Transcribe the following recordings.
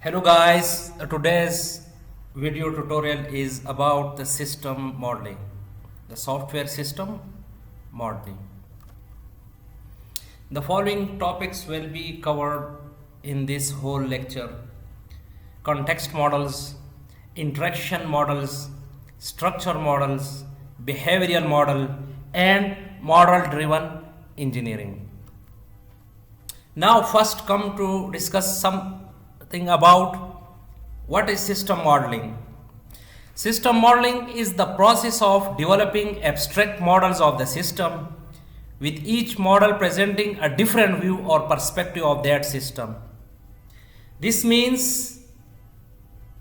Hello guys, today's video tutorial is about the system modeling, the software system modeling. The following topics will be covered in this whole lecture: context models, interaction models, structure models, behavioral model, and model driven engineering. Now first come to discuss something about what is system modeling. System modeling is the process of developing abstract models of the system, with each model presenting a different view or perspective of that system. This means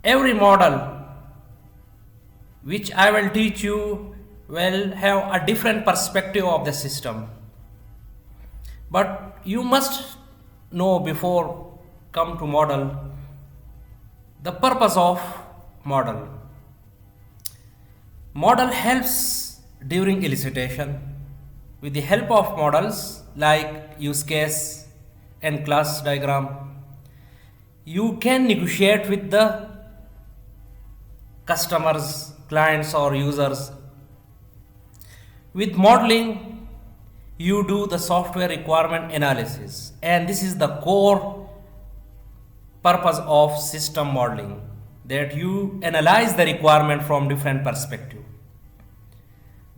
every model which I will teach you will have a different perspective of the system. But you must know before come to model the purpose of model. Model helps during elicitation. With the help of models like use case and class diagram, you can negotiate with the customers, clients or users. With modeling, you do the software requirement analysis, and this is the core purpose of system modeling, that you analyze the requirement from different perspective.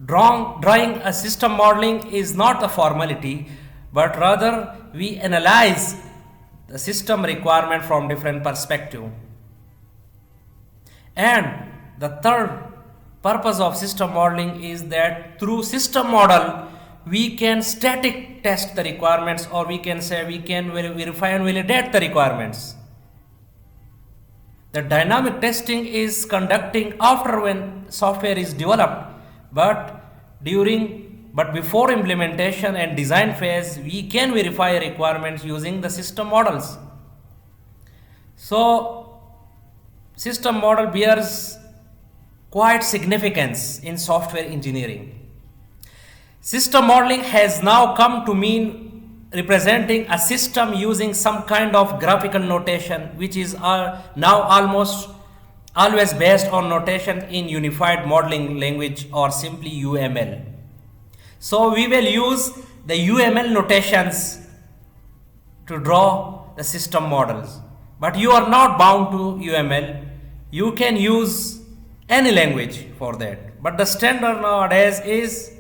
Drawing a system modeling is not a formality, but rather we analyze the system requirement from different perspective. And the third purpose of system modeling is that through system model we can static test the requirements, or we can say we can verify and validate the requirements. The dynamic testing is conducting after when software is developed, but before implementation and design phase we can verify requirements using the system models. So system model bears quite significance in software engineering. System modeling has now come to mean representing a system using some kind of graphical notation, which is now almost always based on notation in unified modeling language, or simply UML. So we will use the UML notations to draw the system models, but you are not bound to UML. You can use any language for that, but the standard nowadays is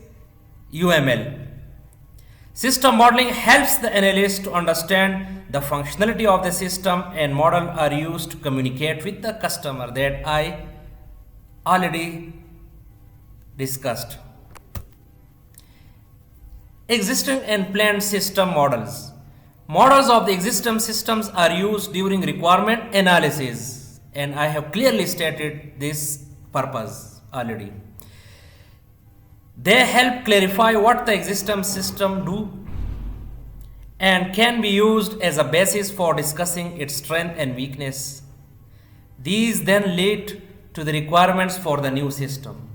UML. System modeling helps the analyst to understand the functionality of the system, and model are used to communicate with the customer, that I already discussed. Existing and planned system models. Models of the existing systems are used during requirement analysis, and I have clearly stated this purpose already. They help clarify what the existing system do and can be used as a basis for discussing its strength and weakness. These then lead to the requirements for the new system.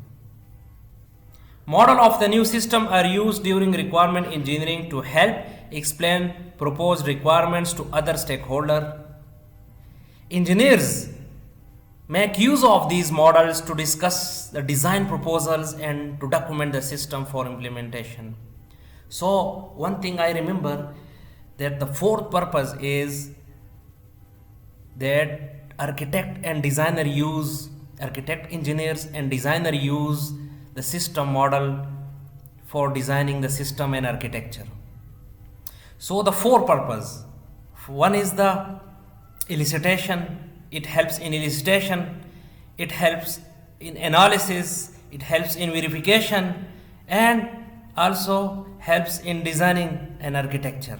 Model of the new system are used during requirement engineering to help explain proposed requirements to other stakeholders. Engineers make use of these models to discuss the design proposals and to document the system for implementation. So one thing I remember, that the fourth purpose is that architect, engineers and designer use the system model for designing the system and architecture. So the four purpose: one is the elicitation. It helps in elicitation, it helps in analysis, it helps in verification, and also helps in designing an architecture.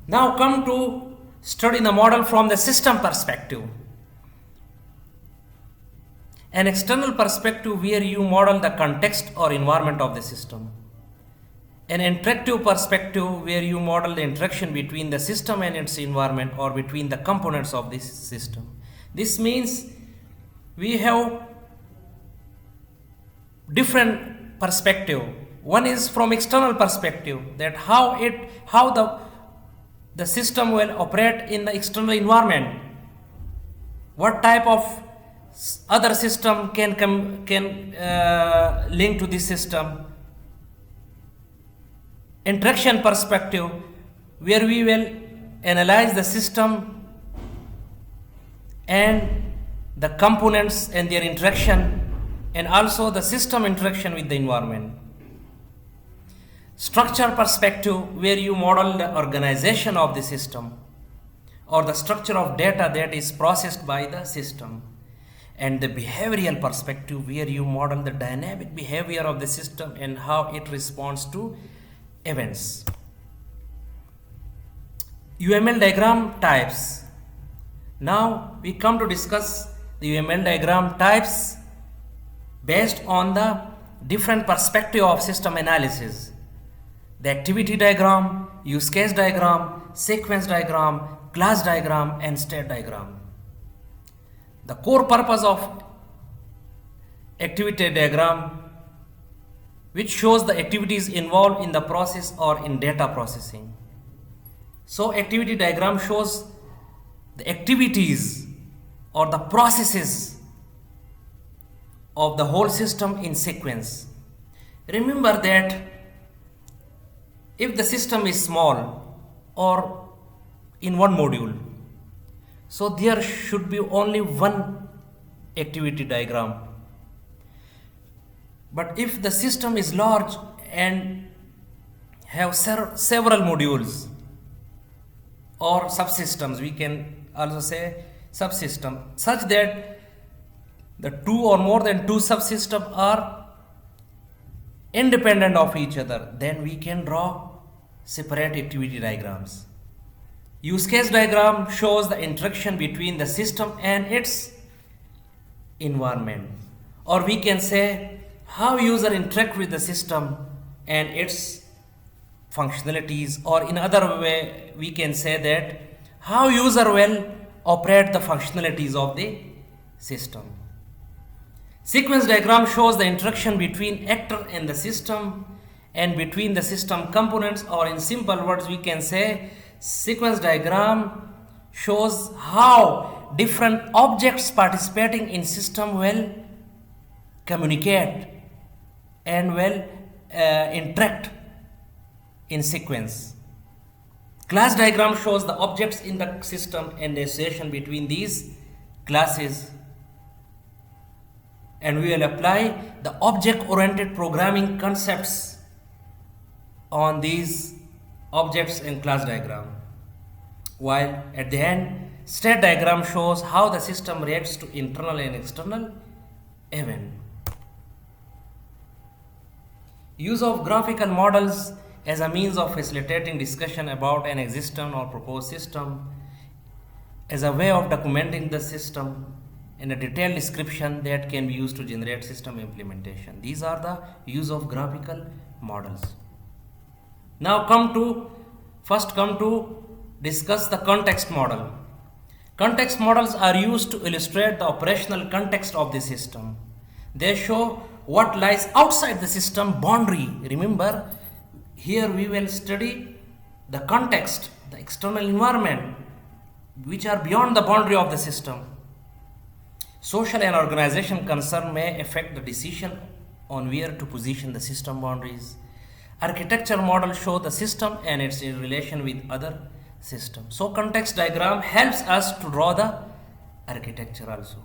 Now come to study the model from the system perspective. An external perspective where you model the context or environment of the system. An interactive perspective where you model the interaction between the system and its environment, or between the components of this system. This means we have different perspective. One is from external perspective, that how the the system will operate in the external environment? What type of other system can link to this system? Interaction perspective, where we will analyze the system and the components and their interaction, and also the system interaction with the environment. Structure perspective, where you model the organization of the system or the structure of data that is processed by the system. And the behavioral perspective, where you model the dynamic behavior of the system and how it responds to events. UML diagram types. Now we come to discuss the UML diagram types based on the different perspective of system analysis. The activity diagram, use case diagram, sequence diagram, class diagram, and state diagram. The core purpose of activity diagram, which shows the activities involved in the process or in data processing. So activity diagram shows the activities or the processes of the whole system in sequence. Remember that if the system is small or in one module, so there should be only one activity diagram. But if the system is large and have several modules or subsystems, we can also say subsystem, such that the two or more than two subsystems are independent of each other, then we can draw separate activity diagrams. Use case diagram shows the interaction between the system and its environment, or we can say how user interact with the system and its functionalities, or in other way we can say that how user will operate the functionalities of the system. Sequence diagram shows the interaction between actor and the system and between the system components, or in simple words we can say sequence diagram shows how different objects participating in system will communicate and will interact in sequence. Class diagram shows the objects in the system and the association between these classes, and we will apply the object-oriented programming concepts on these objects in class diagram. While at the end, state diagram shows how the system reacts to internal and external event. Use of graphical models as a means of facilitating discussion about an existing or proposed system, as a way of documenting the system in a detailed description that can be used to generate system implementation. These are the use of graphical models. Now come to discuss the context model. Context models are used to illustrate the operational context of the system. They show what lies outside the system boundary. Remember, here we will study the context, the external environment, which are beyond the boundary of the system. Social and organization concern may affect the decision on where to position the system boundaries. Architecture models show the system and its relation with other systems. So context diagram helps us to draw the architecture also.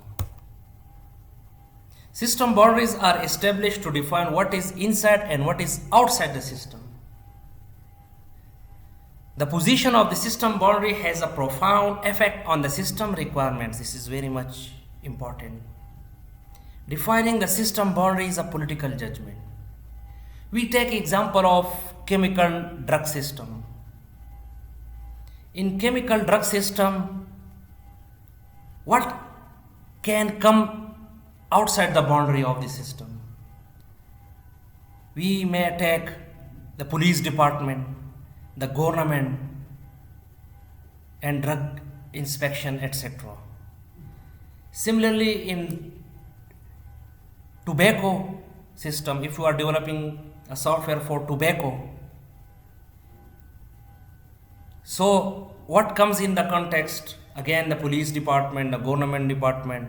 System boundaries are established to define what is inside and what is outside the system. The position of the system boundary has a profound effect on the system requirements. This is very much important. Defining the system boundary is a political judgment. We take example of chemical drug system. In chemical drug system, what can come outside the boundary of the system? We may take the police department, the government, and drug inspection, etc. Similarly, in tobacco system, if you are developing a software for tobacco, So what comes in the context? Again, the police department, the government department.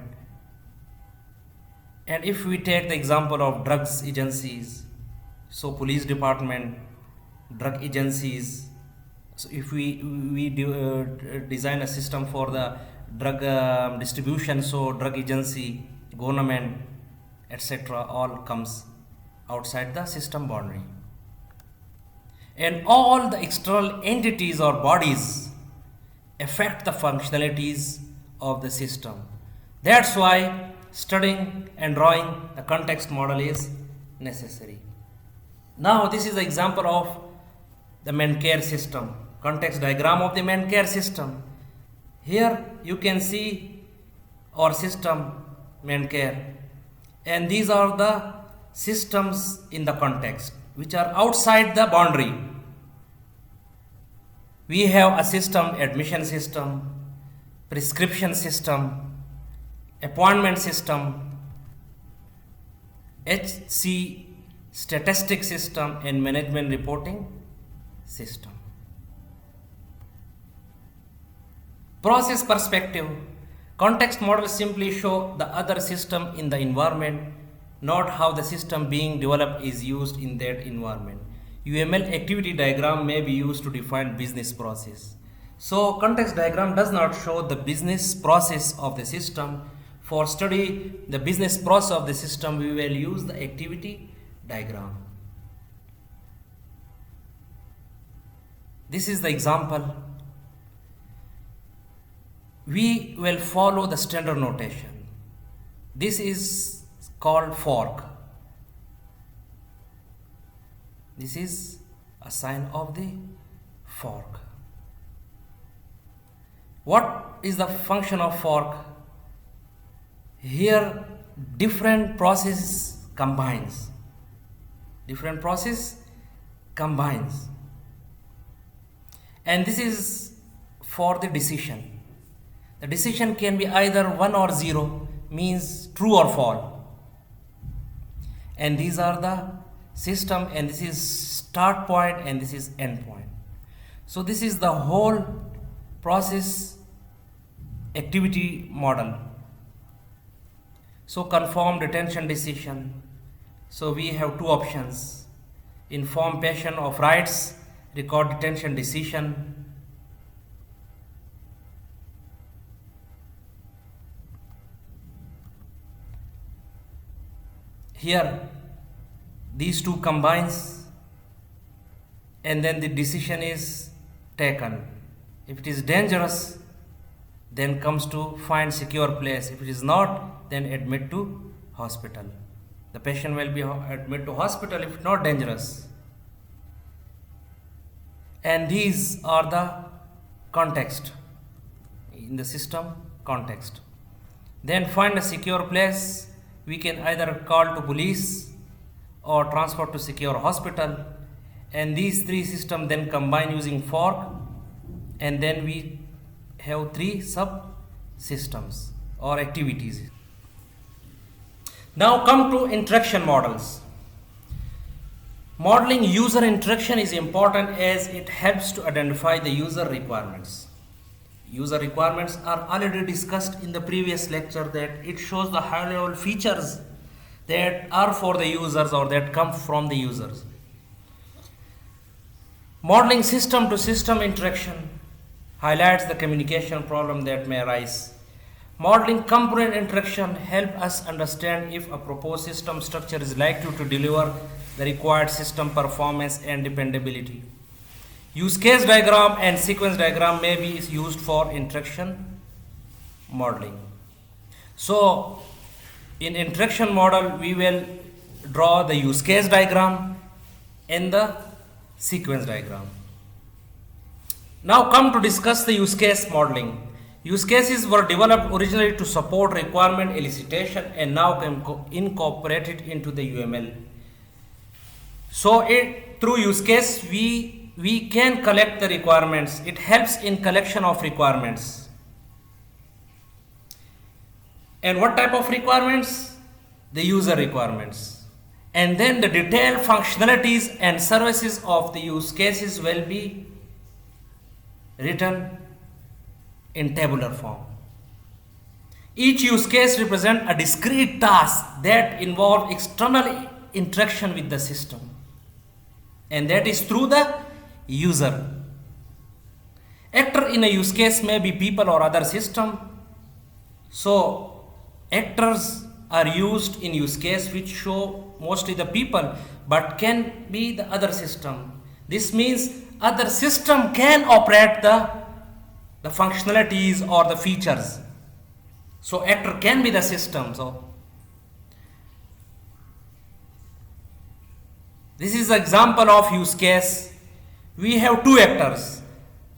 And if we take the example of drugs agencies, so police department, drug agencies. So if design a system for the drug distribution, so drug agency, government, etc., all comes outside the system boundary. And all the external entities or bodies affect the functionalities of the system. That's why studying and drawing the context model is necessary. Now this is the example of the Mencare system, context diagram of the Mencare system. Here you can see our system Mencare, and these are the systems in the context which are outside the boundary. We have a system, admission system, prescription system, appointment system, HC statistic system, and management reporting system. Process perspective. Context models simply show the other system in the environment, not how the system being developed is used in that environment. UML activity diagram may be used to define business process. So context diagram does not show the business process of the system. For study the business process of the system, we will use the activity diagram. This is the example. We will follow the standard notation. This is called fork. This is a sign of the fork. What is the function of fork? Here different process combines. Different process combines. And this is for the decision. The decision can be either 1 or 0, means true or false. And these are the system, and this is start point and this is end point. So this is the whole process activity model. So confirm detention decision. So we have two options: inform patient of rights, record detention decision. Here these two combines, and then the decision is taken. If it is dangerous, then comes to find secure place. If it is not, then admit to hospital. The patient will be admitted to hospital if not dangerous. And these are the context in the system context. Then find a secure place. We can either call to police or transport to secure hospital, and these three systems then combine using fork, and then we have three subsystems or activities. Now come to interaction models. Modeling user interaction is important as it helps to identify the user requirements. User requirements are already discussed in the previous lecture, that it shows the high level features that are for the users or that come from the users. Modeling system to system interaction highlights the communication problem that may arise. Modeling component interaction help us understand if a proposed system structure is likely to deliver the required system performance and dependability. Use case diagram and sequence diagram may be used for interaction modeling. So in interaction model, we will draw the use case diagram and the sequence diagram. Now come to discuss the use case modeling. Use cases were developed originally to support requirement elicitation and now incorporated into the UML. So through use case, we can collect the requirements. It helps in collection of requirements. And what type of requirements? The user requirements. And then the detailed functionalities and services of the use cases will be written in tabular form. Each use case represents a discrete task that involves external interaction with the system, and that is through the user. Actor in a use case may be people or other system. So actors are used in use case which show mostly the people but can be the other system. This means other system can operate the functionalities or the features. So actor can be the system. So this is an example of use case. We have two actors,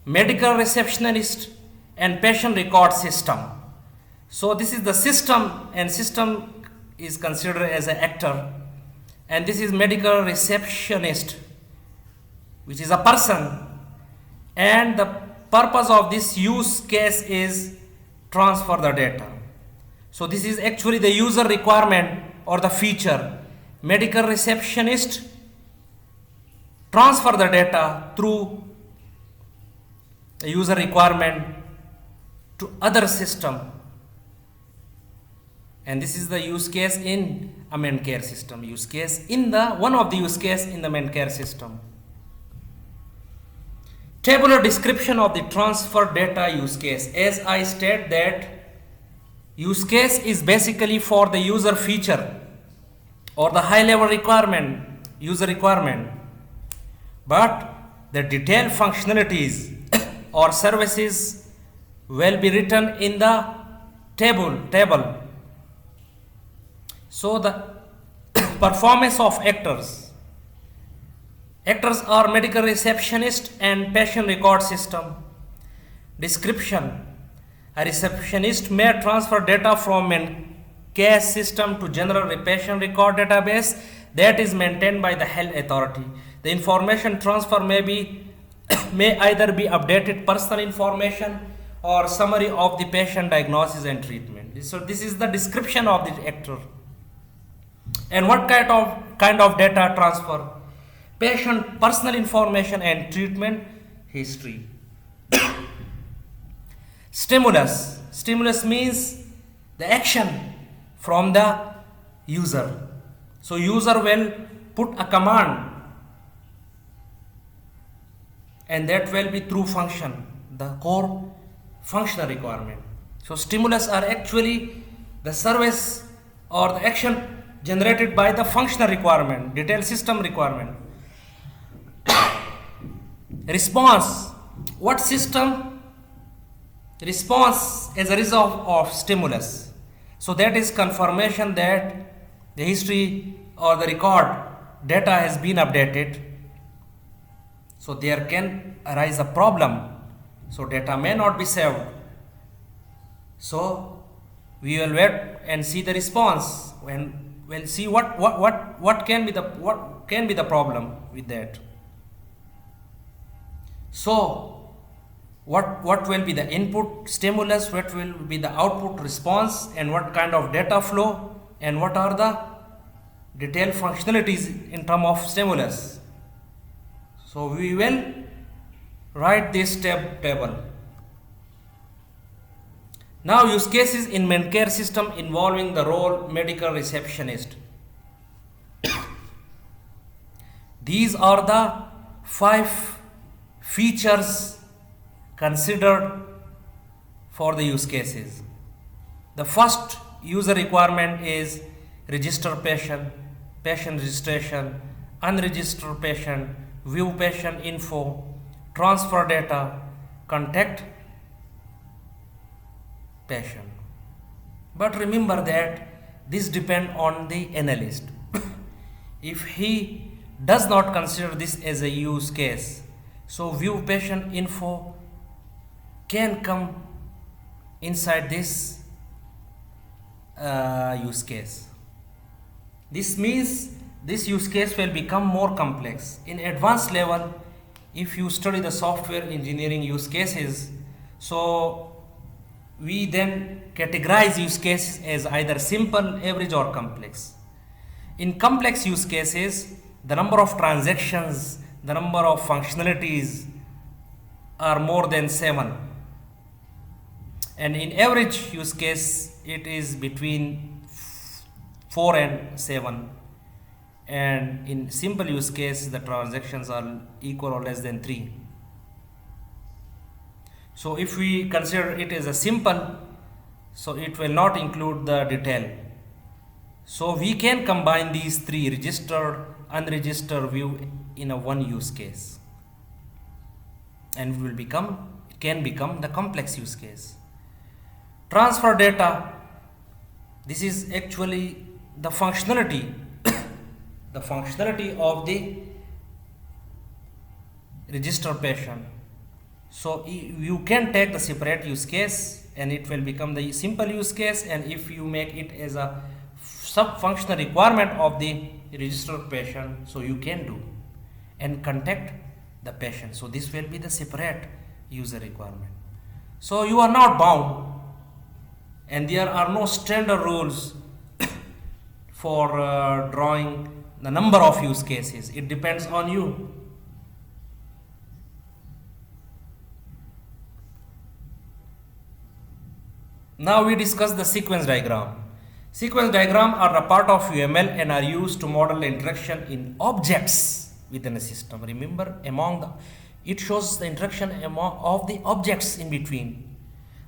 medical receptionist and patient record system. So this is the system, and system is considered as an actor, and this is medical receptionist, which is a person, and the purpose of this use case is transfer the data. So this is actually the user requirement or the feature. Medical receptionist transfer the data through a user requirement to other system, and this is the use case in a main care system. Use case in the one of the use case in the main care system. Tabular description of the transfer data use case. As I stated that use case is basically for the user feature or the high level requirement, user requirement, but the detailed functionalities or services will be written in the table. So the performance of actors. Actors are medical receptionist and patient record system. Description. A receptionist may transfer data from a care system to general patient record database that is maintained by the health authority. The information transfer may either be updated personal information or summary of the patient diagnosis and treatment. So this is the description of the actor. And what kind of data transfer? Patient personal information and treatment history. Stimulus. Stimulus means the action from the user. So user will put a command, and that will be through function, the core functional requirement. So stimulus are actually the service or the action generated by the functional requirement, detailed system requirement. Response. What system response as a result of stimulus? So that is confirmation that the history or the record data has been updated. So there can arise a problem. So data may not be saved. So we will wait and see the response, and we'll see what can be the problem with that. So what will be the input stimulus, what will be the output response, and what kind of data flow, and what are the detailed functionalities in terms of stimulus. So we will write this table. Now use cases in main care system involving the role medical receptionist. These are the 5 features considered for the use cases. The first user requirement is register patient, patient registration, unregistered patient, view patient info, transfer data, contact patient. But remember that this depends on the analyst. If he does not consider this as a use case, so view patient info can come inside this use case. This means this use case will become more complex. In advanced level, if you study the software engineering use cases, so we then categorize use cases as either simple, average, or complex. In complex use cases, the number of transactions, the number of functionalities are more than 7, and in average use case it is between 4 and 7, and in simple use case the transactions are equal or less than 3. So if we consider it as a simple, so it will not include the detail. So we can combine these three, registered, unregistered view, in a one use case, and it can become the complex use case. Transfer data, this is actually the functionality the functionality of the register patient. So you can take the separate use case and it will become the simple use case, and if you make it as a sub-functional requirement of the registered patient, so you can do and contact the patient. So this will be the separate user requirement. So you are not bound, and there are no standard rules for drawing the number of use cases. It depends on you. Now we discuss the sequence diagram. Sequence diagram are a part of UML and are used to model the interaction in objects within a system. Remember, it shows the interaction of the objects in between.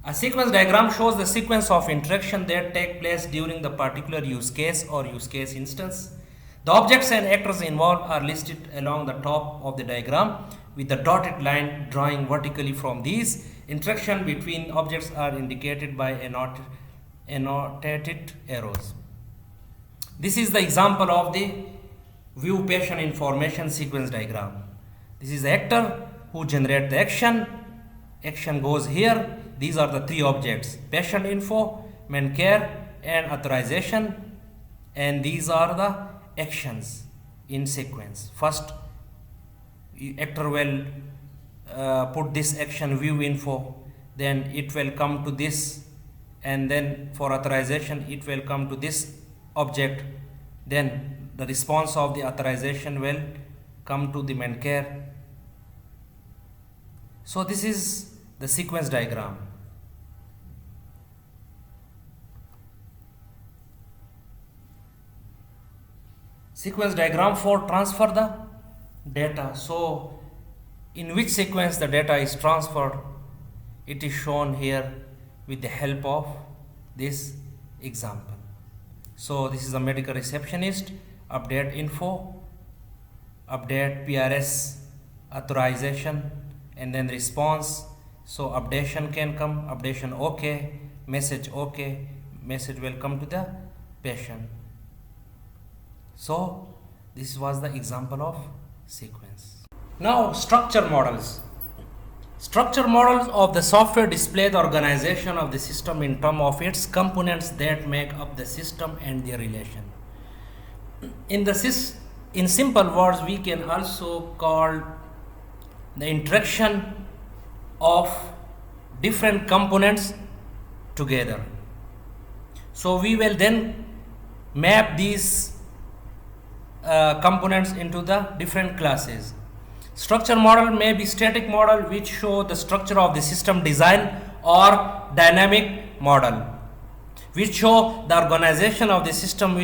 A sequence diagram shows the sequence of interaction that take place during the particular use case or use case instance. The objects and actors involved are listed along the top of the diagram with the dotted line drawing vertically from these. Interaction between objects are indicated by annotated arrows. This is the example of the view patient information sequence diagram. This is the actor who generates the action. Action goes here. These are the three objects: patient info, man care, and authorization. And these are the actions in sequence. First, actor will put this action view info, then it will come to this, and then for authorization it will come to this object, then the response of the authorization will come to the man care. So this is the sequence diagram. Sequence diagram for transfer the data. So in which sequence the data is transferred, it is shown here with the help of this example. So this is a medical receptionist, update info, update PRS authorization, and then response. So updation can come, updation okay, message okay, message will come to the patient. So this was the example of sequence. Now structure models. Structure models of the software display the organization of the system in terms of its components that make up the system and their relation. In simple words, we can also call the interaction of different components together. So we will then map these components into the different classes. Structure model may be static model which show the structure of the system design, or dynamic model which show the organization of the system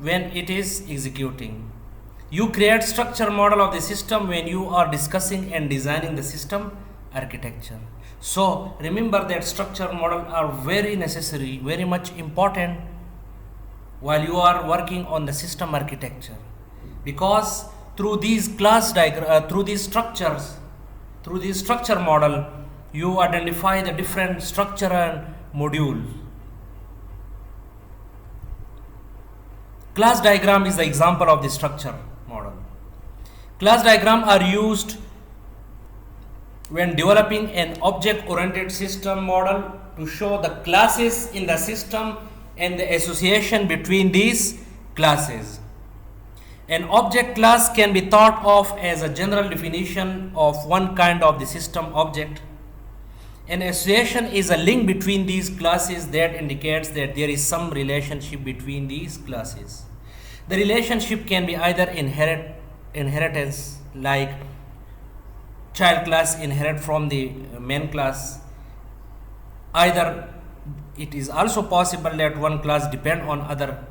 when it is executing. You create structure model of the system when you are discussing and designing the system architecture. So remember that structure model are very necessary, very much important while you are working on the system architecture, because through these through these structure model, you identify the different structure and module. Class diagram is the example of the structure model. Class diagram are used when developing an object-oriented system model to show the classes in the system and the association between these classes. An object class can be thought of as a general definition of one kind of the system object. An association is a link between these classes that indicates that there is some relationship between these classes. The relationship can be either inheritance, like child class inherit from the main class. Either it is also possible that one class depend on other,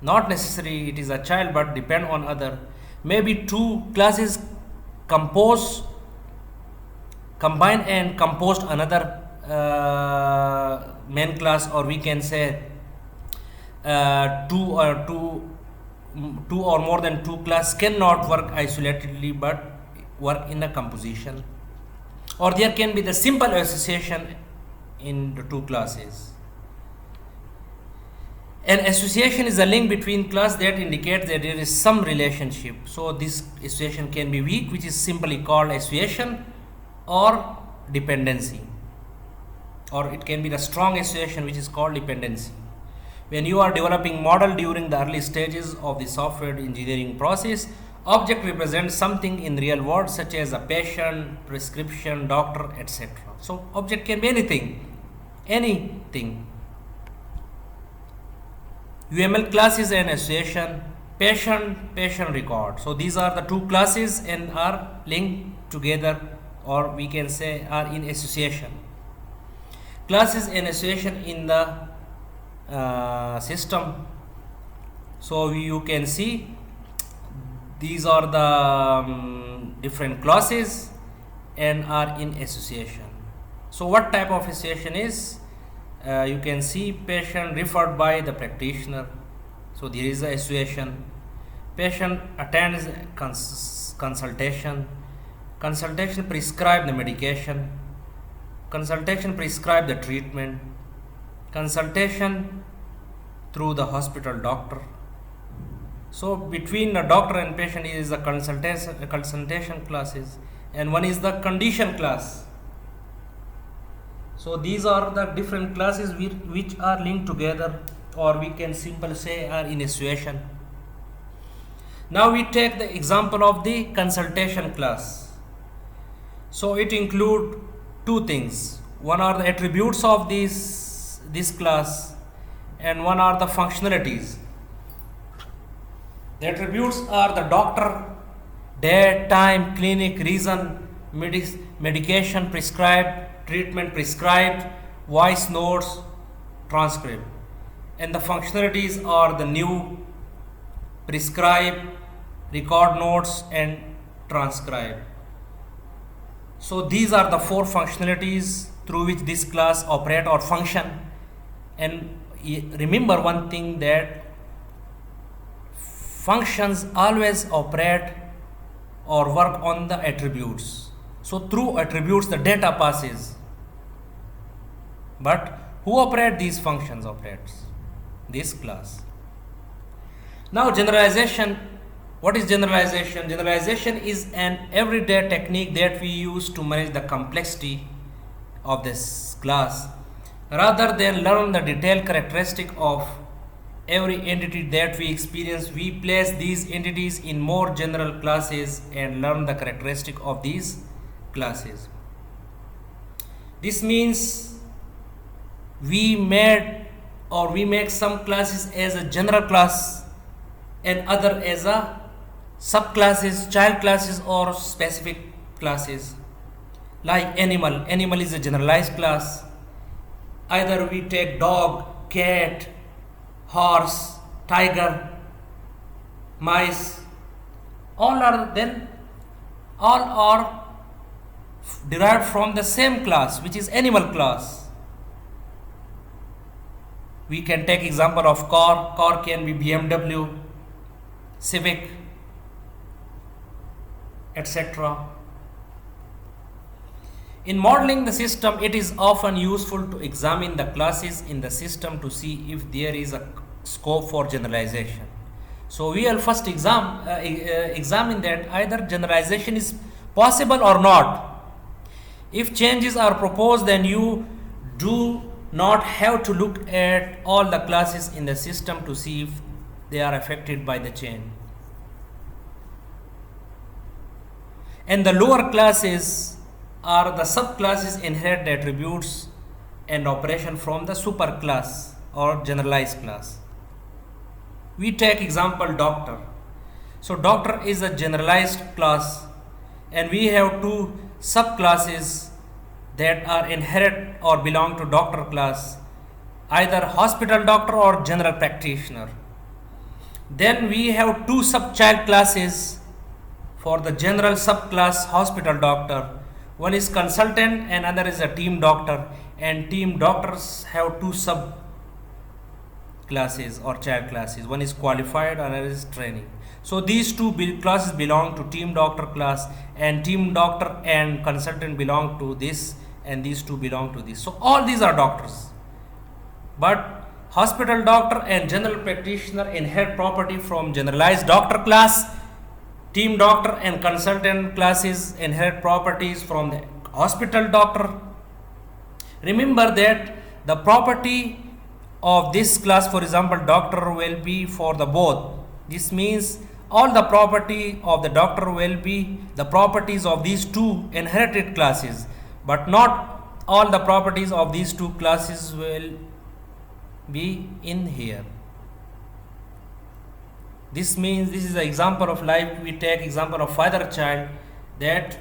not necessarily it is a child but depend on other. Maybe two classes combine and composed another main class, or we can say two or more than two class cannot work isolatedly but work in a composition, or there can be the simple association in the two classes. An association is a link between class that indicates that there is some relationship. So this association can be weak, which is simply called association, or dependency, or it can be the strong association, which is called dependency. When you are developing model during the early stages of the software engineering process, object represents something in real world such as a patient, prescription, doctor, etc. So object can be anything. UML class is an association, patient record. So these are the two classes and are linked together, or we can say are in association. Class is an association in the system. So you can see these are the different classes and are in association. So what type of association is? You can see patient referred by the practitioner. So there is a association. Patient attends consultation. Consultation prescribe the medication. Consultation prescribe the treatment. Consultation through the hospital doctor. So between the doctor and patient is the consultation classes, and one is the condition class. So these are the different classes which are linked together, or we can simply say are in association. Now we take the example of the consultation class. So it include two things. One are the attributes of this class, and one are the functionalities. The attributes are the doctor, date, time, clinic, reason, medication prescribed, treatment prescribed, voice notes, transcript. And the functionalities are the new, prescribe, record notes, and transcribe. So these are the four functionalities through which this class operate or function. And remember one thing, that functions always operate or work on the attributes. So through attributes the data passes, but who operate these functions operates this class. Now generalization. What is generalization? Generalization is an everyday technique that we use to manage the complexity of this class. Rather than learn the detailed characteristic of every entity that we experience, we place these entities in more general classes and learn the characteristic of these classes. This means we make some classes as a general class and other as a subclasses, child classes, or specific classes. Like animal is a generalized class. Either we take dog, cat, horse, tiger, mice, all are derived from the same class, which is animal class. We can take example of car can be BMW, Civic, etc. In modeling the system, it is often useful to examine the classes in the system to see if there is a scope for generalization. So we will first examine that either generalization is possible or not. If changes are proposed, then you do not have to look at all the classes in the system to see if they are affected by the change. And the lower classes are the subclasses inherit the attributes and operation from the superclass or generalized class. We take example doctor. So doctor is a generalized class and we have two subclasses that are inherent or belong to doctor class, either hospital doctor or general practitioner. Then we have two subchild classes for the general subclass hospital doctor. One is consultant and other is a team doctor, and team doctors have two sub classes or child classes. One is qualified, another is training. So these two classes belong to team doctor class, and team doctor and consultant belong to this, and these two belong to this. So all these are doctors, but hospital doctor and general practitioner inherit property from generalized doctor class. Team doctor and consultant classes inherit properties from the hospital doctor. Remember that the property of this class, for example, doctor, will be for the both. This means all the property of the doctor will be the properties of these two inherited classes, but not all the properties of these two classes will be in here. This means this is an example of life. We take example of father child, that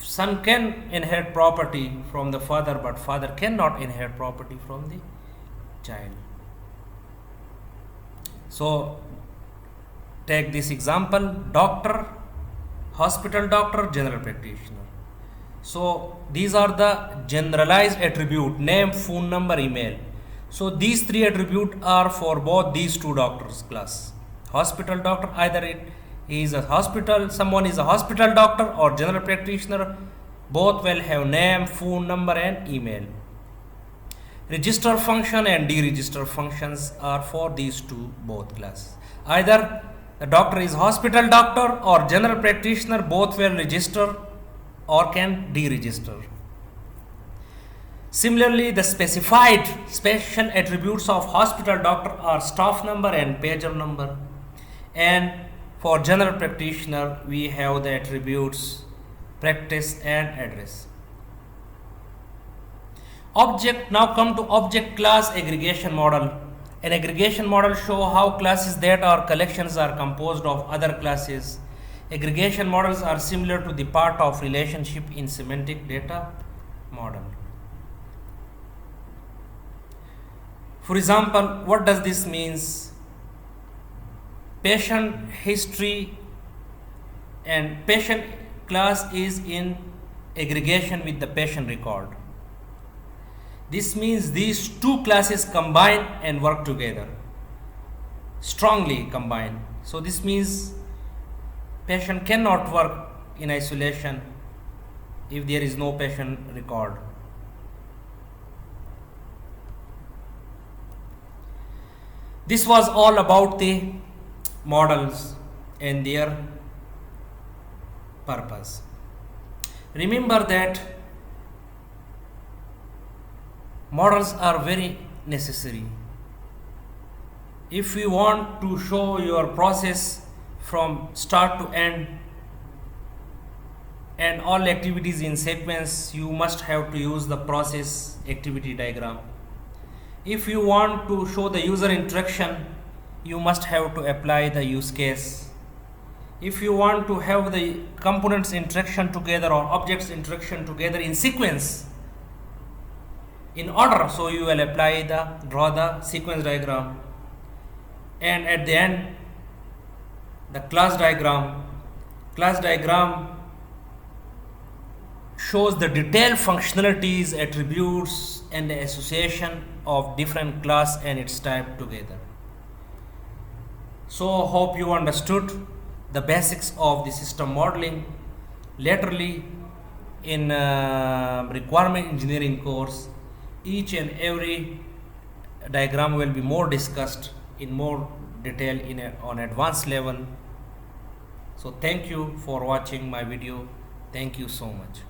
son can inherit property from the father, but father cannot inherit property from the child. So take this example: doctor, hospital doctor, general practitioner. So these are the generalized attribute: name, phone number, email. So these three attributes are for both these two doctors class. Hospital doctor, either it is a hospital, someone is a hospital doctor or general practitioner, both will have name, phone number and email. Register function and deregister functions are for these two both classes. Either the doctor is hospital doctor or general practitioner, both will register or can deregister. Similarly, the specified special attributes of hospital doctor are staff number and pager number, and for general practitioner we have the attributes practice and address. Object. Now come to object class aggregation model. An aggregation model show how classes that are collections are composed of other classes. Aggregation models are similar to the part of relationship in semantic data model. For example, what does this means? Patient history and patient class is in aggregation with the patient record. This means these two classes combine and work together, strongly combine. So this means patient cannot work in isolation if there is no patient record. This was all about the models and their purpose. Remember that models are very necessary. If you want to show your process from start to end and all activities in sequence, you must have to use the process activity diagram. If you want to show the user interaction, you must have to apply the use case. If you want to have the components interaction together or objects interaction together in sequence, in order, so you will draw the sequence diagram, and at the end the class diagram. Class diagram shows the detailed functionalities, attributes and the association of different class and its type together. So hope you understood the basics of the system modeling. Laterally in requirement engineering course, each and every diagram will be more discussed in more detail on advanced level. So thank you for watching my video. Thank you so much.